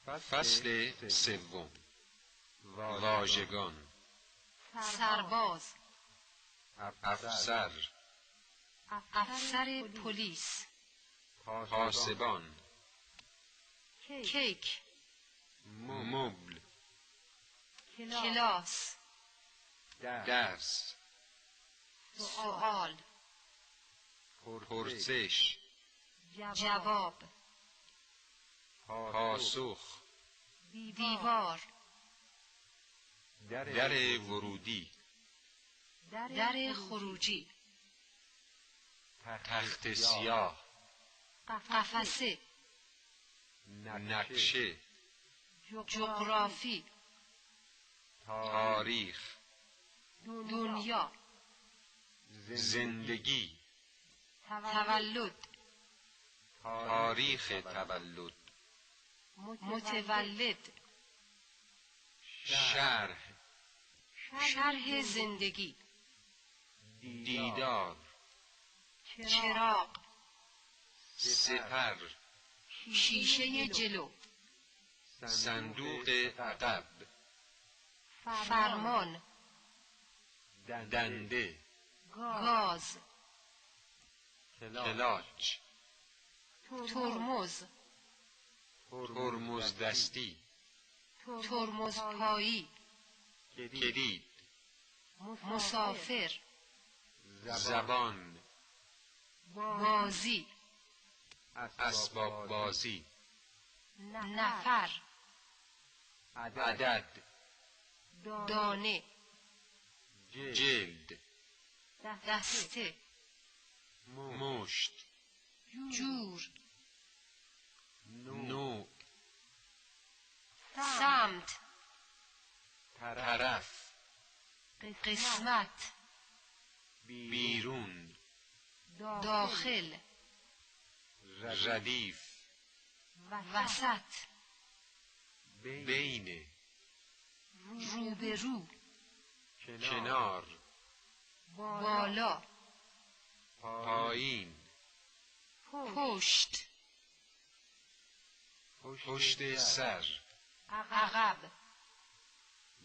فصل سوم. واژگان. سرباز، افسر، افسر پلیس، پاسبان، کیک، مبل، کلاس، درس، سؤال، پرسش، جواب، پاسخ، دیوار، در ورودی، در خروجی، تخت سیاه، قفسه، نقشه، جغرافی، تاریخ، دنیا، زندگی، تولد، تاریخ تولد، متولد، شرح، شرح زندگی، دیدار، چراغ، سپر، شیشه جلو، صندوق عقب، فرمان، دنده، گاز، کلاچ، ترمز، ترمز دستی، ترمز پایی، کلید، مسافر، زبان، بازی، اسباب بازی، نفر، عدد، دانه، جلد، دسته، مشت، جور، نوع، سمت، طرف، قسمت، بیرون، داخل، ردیف، وسط، بین، روبرو، کنار، بالا، پایین، پشت، پشت سر، عقب،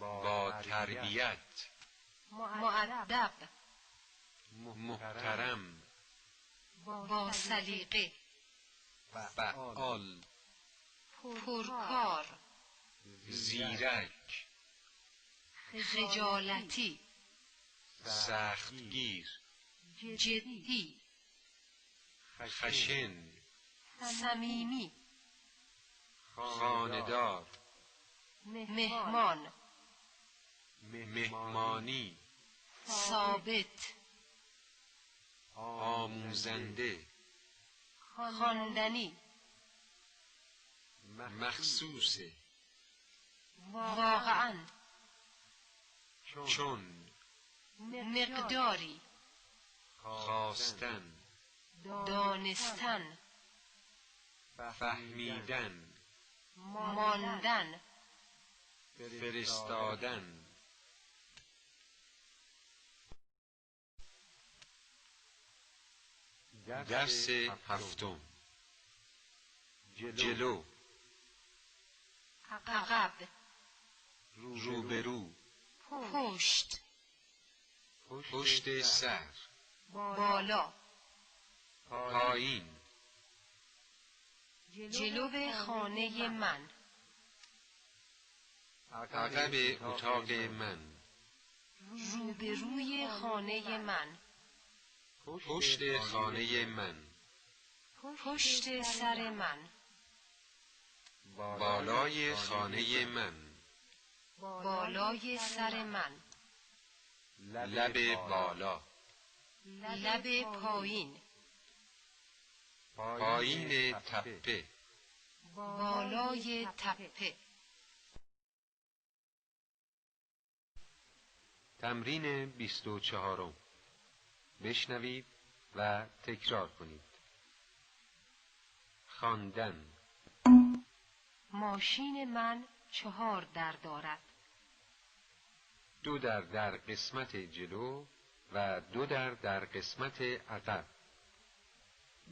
با تربیت، مؤدب، محترم، با سلیقه، فعال، پرکار، زیرک، خجالتی، سختگیر، جدی، خشن، صمیمی، خانه‌دار، مهمان، مهمانی، ثابت، آموزنده، خواندنی، مخصوص، واقعاً، چون، مقداری، خواستن، دانستن، فهمیدن، ماندن، فرستادن. درس هفتم. جلو، عقب، روبرو، پشت، پشت سر، بالا، پایین، جلو خانه من، عقب اتاق من، روبروی خانه من، پشت خانه من، پشت سر من، بالای خانه من، بالای سر من، لب بالا، لب پایین، پایین تپه، بالای تپه. تمرین 24. بشنوید و تکرار کنید. خواندن. ماشین من 4 در دارد. 2 در قسمت جلو و 2 در قسمت عقب.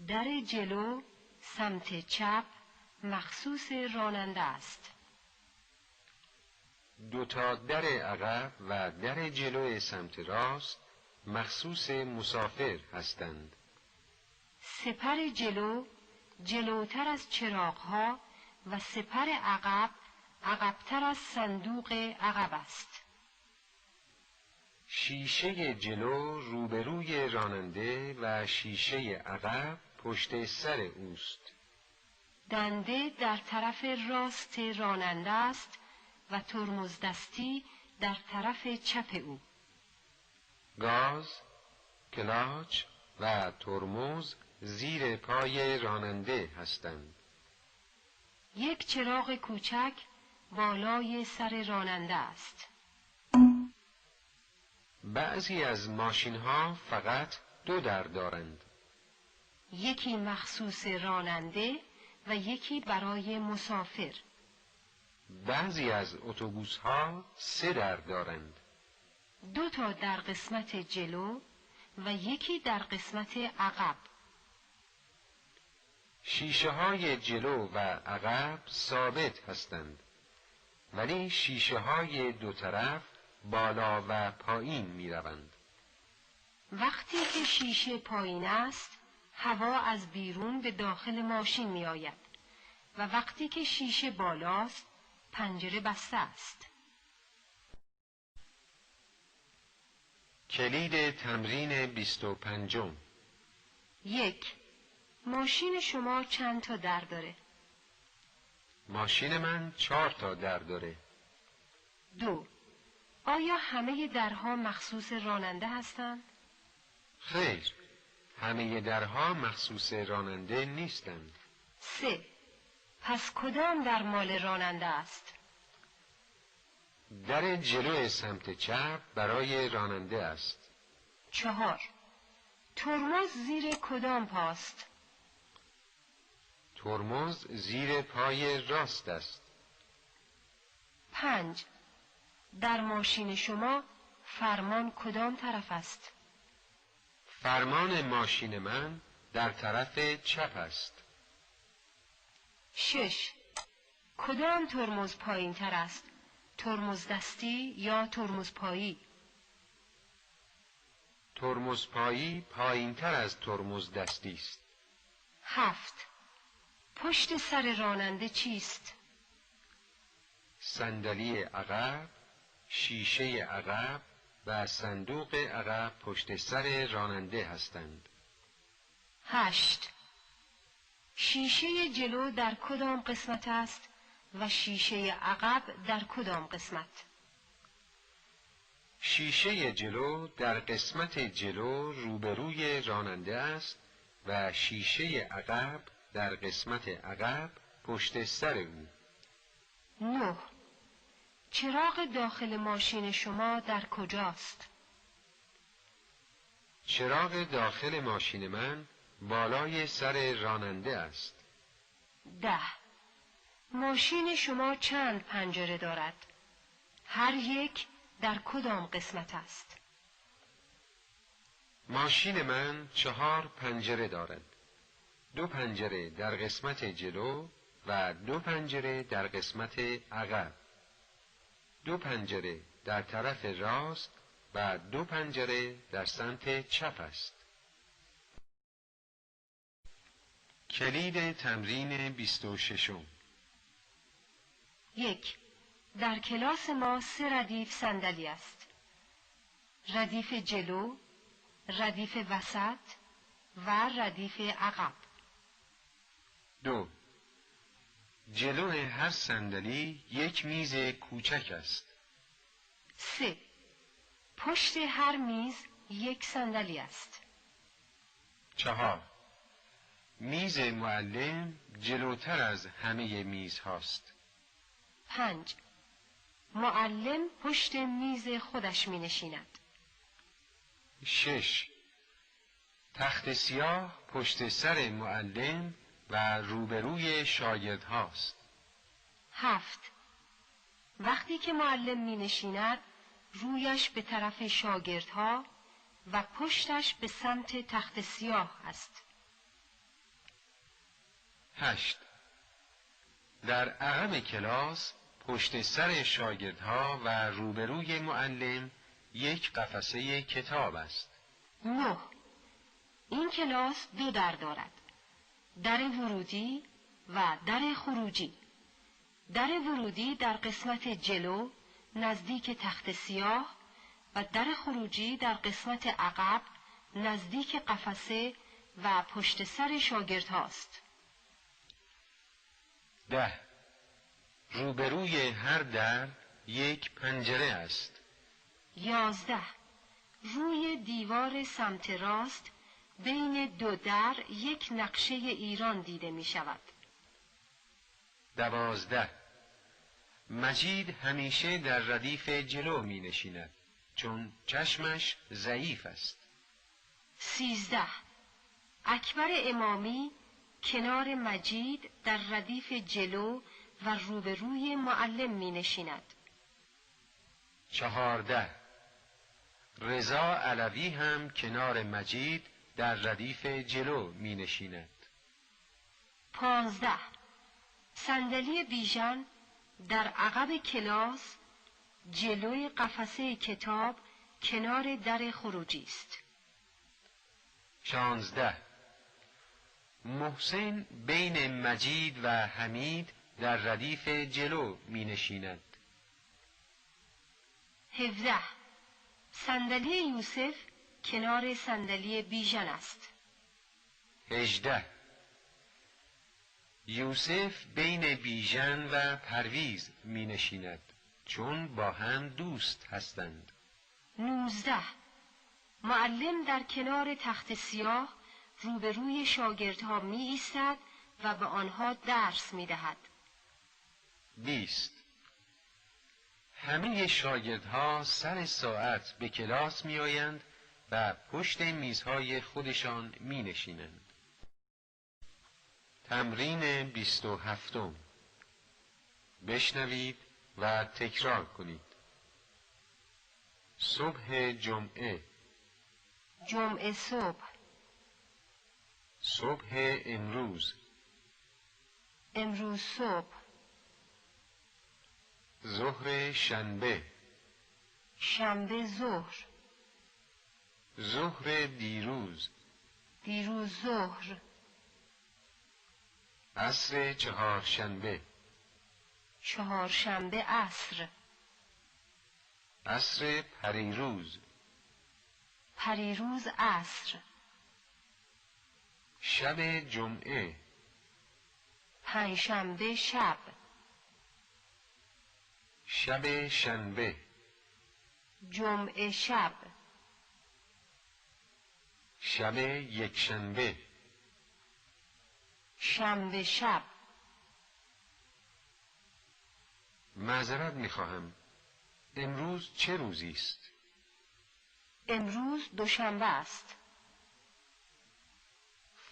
در جلو سمت چپ مخصوص راننده است. 2 تا در عقب و در جلو سمت راست مخصوص مسافر هستند. سپر جلو جلوتر از چراغ‌ها و سپر عقب عقب‌تر از صندوق عقب است. شیشه جلو روبروی راننده و شیشه عقب پشت سر اوست. دنده در طرف راست راننده است و ترمز دستی در طرف چپ او. گاز، کلاچ و ترمز زیر پای راننده هستند. یک چراغ کوچک بالای سر راننده است. بعضی از ماشین‌ها فقط 2 در دارند. یکی مخصوص راننده و یکی برای مسافر. بعضی از اتوبوس‌ها 3 در دارند. 2 تا در قسمت جلو و یکی در قسمت عقب. شیشه‌های جلو و عقب ثابت هستند، ولی شیشه‌های 2 طرف بالا و پایین می‌روند. وقتی که شیشه پایین است، هوا از بیرون به داخل ماشین می آید و وقتی که شیشه بالاست، پنجره بسته است. کلید تمرین 25. 1. ماشین شما چند تا در داره؟ ماشین من 4 تا در داره. 2. آیا همه درها مخصوص راننده هستند؟ خیر، همه درها مخصوص راننده نیستند. 3. پس کدام در مال راننده است؟ در جلو سمت چپ برای راننده است. 4. ترمز زیر کدام پاست؟ ترمز زیر پای راست است. 5. در ماشین شما فرمان کدام طرف است؟ فرمان ماشین من در طرف چپ است. 6. کدام ترمز پایین تر است؟ ترمز دستی یا ترمز پایی؟ ترمز پایی پایین تر از ترمز دستی است. 7. پشت سر راننده چیست؟ صندلی عقب، شیشه عقب و صندوق عقب پشت سر راننده هستند. 8. شیشه جلو در کدام قسمت است و شیشه عقب در کدام قسمت؟ شیشه جلو در قسمت جلو روبروی راننده است و شیشه عقب در قسمت عقب پشت سر او. 9. چراغ داخل ماشین شما در کجاست؟ چراغ داخل ماشین من بالای سر راننده است. 10. ماشین شما چند پنجره دارد؟ هر یک در کدام قسمت است؟ ماشین من 4 پنجره دارد. 2 پنجره در قسمت جلو و 2 پنجره در قسمت عقب. 2 پنجره در طرف راست و 2 پنجره در سمت چپ است. کلید تمرین 26. 1. در کلاس ما 3 ردیف صندلی است. ردیف جلو، ردیف وسط و ردیف عقب. 2. جلو هر صندلی یک میز کوچک است. 3. پشت هر میز یک صندلی است. 4. میز معلم جلوتر از همه میز هاست. 5. معلم پشت میز خودش می نشیند. 6. تخت سیاه پشت سر معلم و روبروی شاگرد هاست. 7. وقتی که معلم می نشیند رویش به طرف شاگردها و پشتش به سمت تخت سیاه است. 8. در عقب کلاس پشت سر شاگردها و روبروی معلم یک قفسه کتاب است. 9. این کلاس 2 در دارد. در ورودی و در خروجی. در ورودی در قسمت جلو نزدیک تخت سیاه و در خروجی در قسمت عقب نزدیک قفسه و پشت سر شاگرد هاست. 10. روبروی هر در یک پنجره است. 11. روی دیوار سمت راست بین 2 در یک نقشه ایران دیده می شود. 12. مجید همیشه در ردیف جلو می نشیند چون چشمش ضعیف است. 13. اکبر امامی کنار مجید در ردیف جلو و روبروی معلم می نشیند. 14. رضا علوی هم کنار مجید در ردیف جلو می نشیند. 15. صندلی بیژن در عقب کلاس جلوی قفسه کتاب کنار در خروجی است. 16. محسن بین مجید و حمید در ردیف جلو می نشیند. 17. صندلی یوسف کنار صندلی بیژن است. 18. یوسف بین بیژن و پرویز می نشیند چون با هم دوست هستند. 19. معلم در کنار تخت سیاه روبروی شاگردها می ایستد و به آنها درس می دهد. 20. همه شاگردها سر ساعت به کلاس می آیند و پشت میزهای خودشان می نشینند. تمرین 27. بشنوید و تکرار کنید. صبح جمعه. جمعه صبح. صبح امروز. امروز صبح. ظهر شنبه. شنبه ظهر. ظهر دیروز. دیروز ظهر. عصر چهارشنبه. چهارشنبه عصر. عصر پریروز. پریروز عصر. شب جمعه. پنجشنبه شب. شب شنبه. جمعه شب. شب یکشنبه. شنبه شب. معذرت می‌خواهم. امروز چه روزی است؟ امروز دوشنبه است.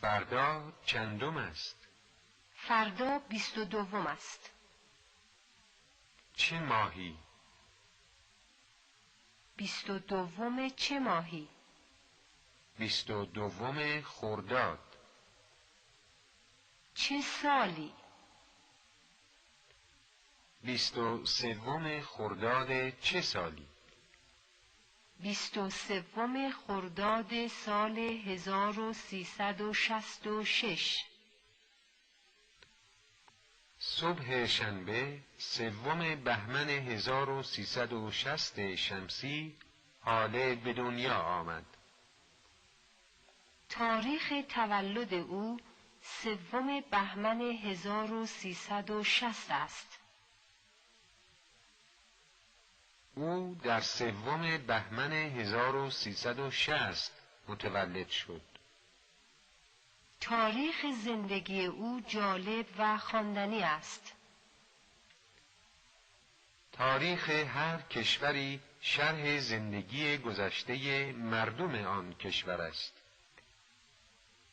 فردا چندم است؟ فردا 22 است. چه ماهی؟ 22 چه ماهی؟ 22 خرداد. چه سالی؟ 23 خرداد چه سالی؟ 23 خرداد سال 1366. صبح شنبه 3 بهمن 1360 شمسی حاله به دنیا آمد. تاریخ تولد او 3 بهمن 1360 است. او در 3 بهمن 1360 متولد شد. تاریخ زندگی او جالب و خواندنی است. تاریخ هر کشوری شرح زندگی گذشته مردم آن کشور است.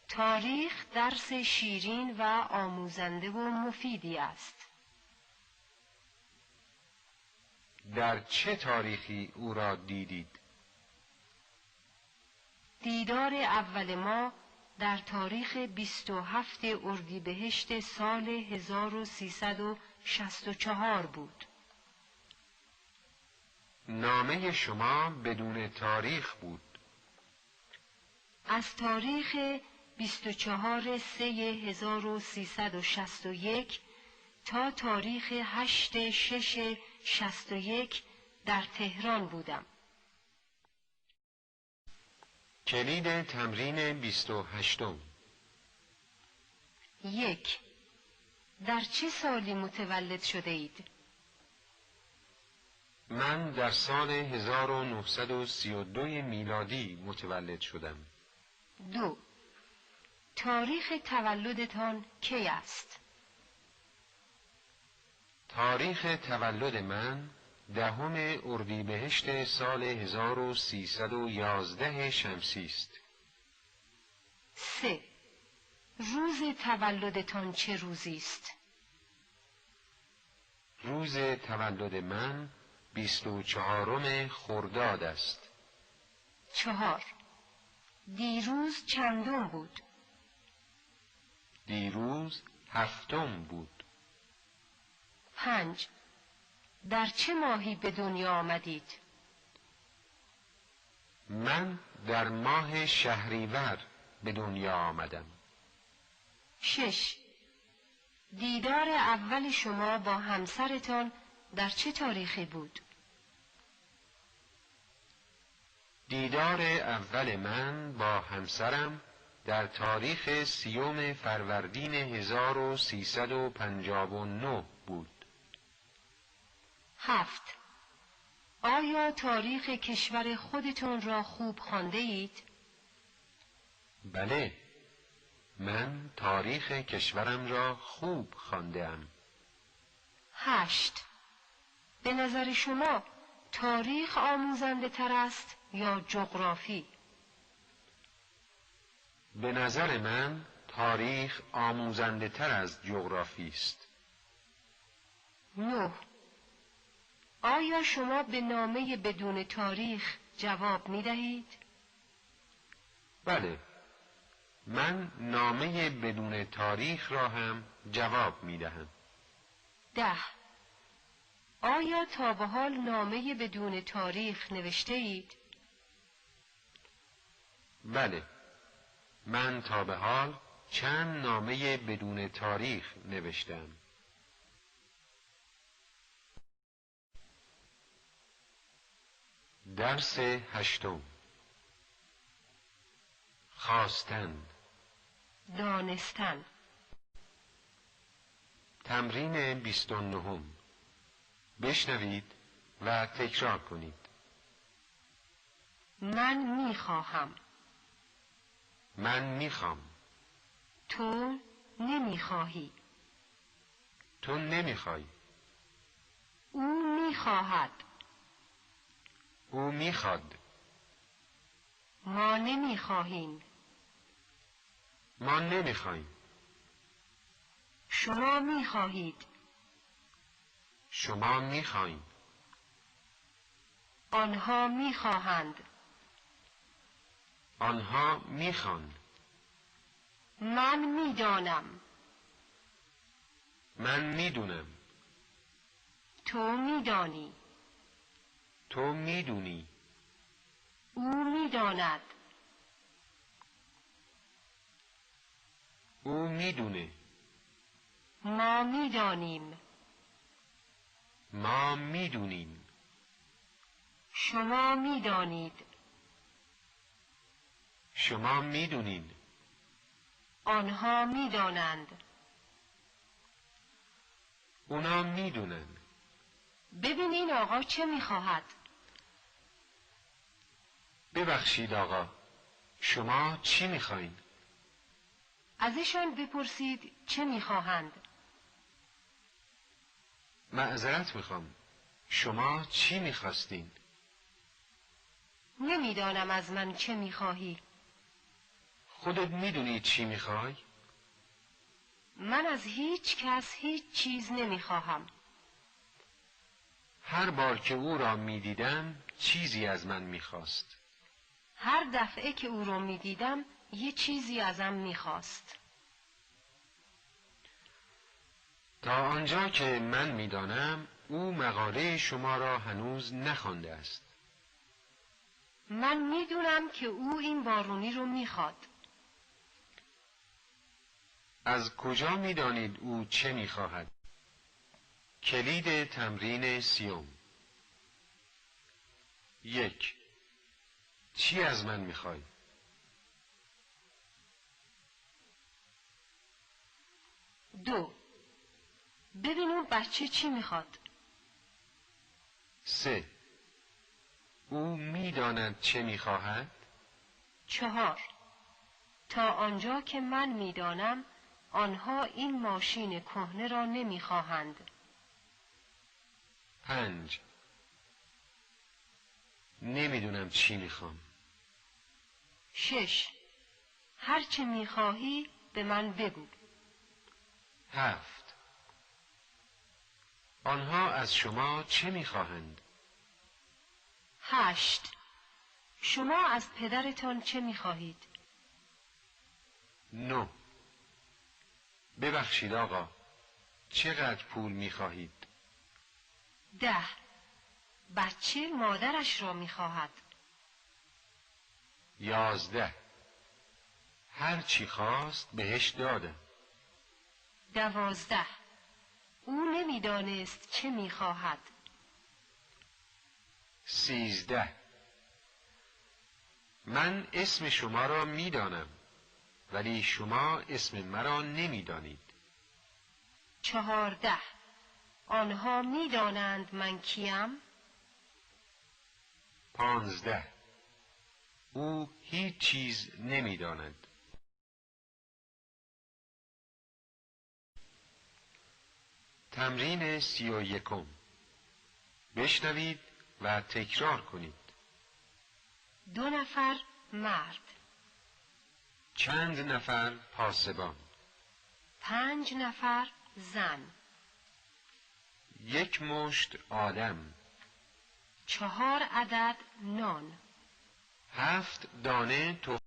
تاریخ درس شیرین و آموزنده و مفیدی است. در چه تاریخی او را دیدید؟ دیدار اول ما در تاریخ 27 اردیبهشت سال 1364 بود. نامه شما بدون تاریخ بود. از تاریخ 24/3/1361 تا تاریخ 8/6/61 در تهران بودم. کلید تمرین 28. 1. در چه سالی متولد شده اید؟ من در سال 1932 میلادی متولد شدم. 2. تاریخ تولدتان کی است؟ تاریخ تولد من 10 اردیبهشت سال 1311 شمسی است. 3. روز تولدتان چه روزی است؟ روز تولد من 24 خرداد است. 4. دیروز چندم بود؟ دیروز 7 بود. 5. در چه ماهی به دنیا آمدید؟ من در ماه شهریور به دنیا آمدم. 6. دیدار اول شما با همسرتان در چه تاریخی بود؟ دیدار اول من با همسرم در تاریخ 30 فروردین 1359 بود. 7. آیا تاریخ کشور خودتون را خوب خوانده اید؟ بله، من تاریخ کشورم را خوب خوانده‌ام. 8. به نظر شما تاریخ آموزنده تر است یا جغرافی؟ به نظر من تاریخ آموزنده تر از جغرافی است. 9. آیا شما به نامه بدون تاریخ جواب می دهید؟ بله، من نامه بدون تاریخ را هم جواب می دهم. 10. آیا تا به حال نامه بدون تاریخ نوشته اید؟ بله، من تا به حال چند نامه بدون تاریخ نوشتم. درس 8. خواستن. دانستن. تمرین 29. بشنوید و تکرار کنید. من میخواهم. من میخوام. تو نمیخواهی. تو نمیخوای. او میخواهد. او میخواد. ما نمیخواهیم. ما نمیخوایم. شما میخواهید. شما میخواین. آنها میخواهند. آنها میخوان. من میدانم. من میدونم. تو میدانی. تو میدونی. او میداند. او میدونه. ما میدانیم. ما میدونیم. شما میدانید. شما میدونین. آنها میدانند. اونا میدونن. ببینین آقا چه میخواهد. ببخشید آقا، شما چی میخواین؟ ازشان بپرسید چه میخواهند. معذرت میخوام، شما چی میخواستین؟ نمیدانم از من چه میخواهی. خودت میدونی چی میخوای؟ من از هیچ کس هیچ چیز نمیخواهم. هر بار که او را میدیدم چیزی از من میخواست. هر دفعه که او را میدیدم یه چیزی ازم میخواست. تا آنجا که من میدانم او مقاله شما را هنوز نخوانده است. من میدونم که او این بارونی رو میخواد. از کجا میدانید او چه میخواهد؟ کلید تمرین 30. 1. چی از من میخوای؟ 2. ببین اون بچه چی میخواد. 3. او میداند چه میخواهد؟ 4. تا آنجا که من میدانم آنها این ماشین کهنه را نمیخواهند. 5. نمیدونم چی میخوام. 6. هر چه میخواهی به من بگو. 7. آنها از شما چه میخواهند؟ 8. شما از پدرتان چه میخواهید؟ 9. ببخشید آقا، چقدر پول میخواهید؟ 10. بچه مادرش را میخواهد. 11. هر چی خواست بهش دادم. 12. او نمیدانست چه میخواهد. 13. من اسم شما را میدانم ولی شما اسم مرا نمیدانید. 14. آنها میدانند من کیم؟ 15. او هیچ چیز نمیداند. تمرین 31. بشنوید و تکرار کنید. 2 نفر مرد. چند نفر پاسبان. 5 نفر زن. 1 مشت آدم. 4 عدد نان. 7 دانه تخم